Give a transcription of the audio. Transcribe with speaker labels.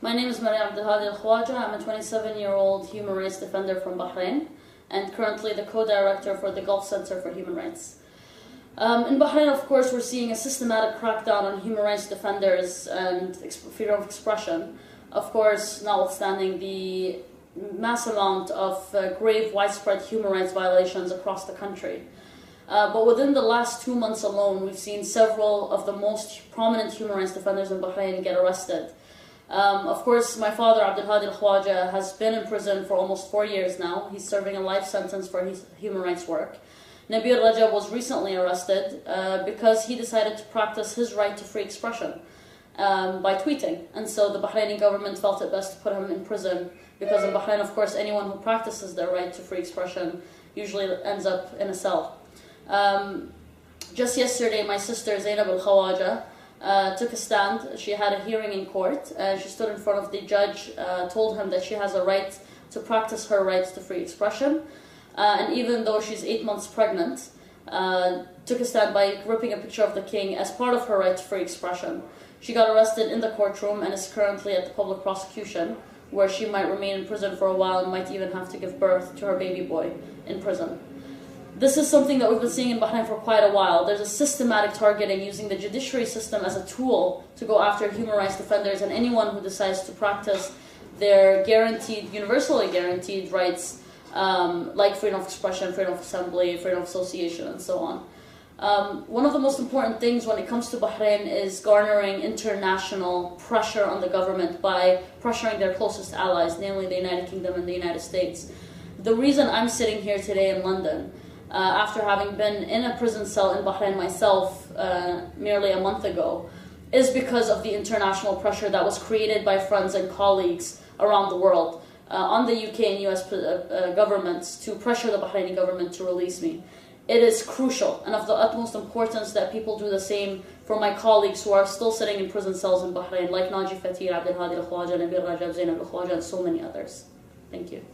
Speaker 1: My name is Maryam Alkhawaja. I'm a 27-year-old human rights defender from Bahrain and currently the co-director for the Gulf Center for Human Rights. In Bahrain, of course, we're seeing a systematic crackdown on human rights defenders and freedom of expression. Of course, notwithstanding the mass amount of grave, widespread human rights violations across the country. But within the last 2 months alone, we've seen several of the most prominent human rights defenders in Bahrain get arrested. Of course, my father, Abdulhadi Al-Khwaja, has been in prison for almost 4 years now. He's serving a life sentence for his human rights work. Nabil Rajab was recently arrested because he decided to practice his right to free expression by tweeting. And so the Bahraini government felt it best to put him in prison because in Bahrain, of course, anyone who practices their right to free expression usually ends up in a cell. Just yesterday, my sister, Zainab Alkhawaja, took a stand. She had a hearing in court. She stood in front of the judge, told him that she has a right to practice her rights to free expression. And even though she's 8 months pregnant, took a stand by ripping a picture of the king as part of her right to free expression. She got arrested in the courtroom and is currently at the public prosecution, where she might remain in prison for a while and might even have to give birth to her baby boy in prison. This is something that we've been seeing in Bahrain for quite a while. There's a systematic targeting using the judiciary system as a tool to go after human rights defenders and anyone who decides to practice their guaranteed, universally guaranteed rights, like freedom of expression, freedom of assembly, freedom of association, and so on. One of the most important things when it comes to Bahrain is garnering international pressure on the government by pressuring their closest allies, namely the United Kingdom and the United States. The reason I'm sitting here today in London, after having been in a prison cell in Bahrain myself merely a month ago, is because of the international pressure that was created by friends and colleagues around the world on the UK and US governments to pressure the Bahraini government to release me. It is crucial and of the utmost importance that people do the same for my colleagues who are still sitting in prison cells in Bahrain, like Naji Fatir, Abdulhadi Al-Khwaja, Nabil Rajab, Zainab Al-Khwaja, and so many others. Thank you.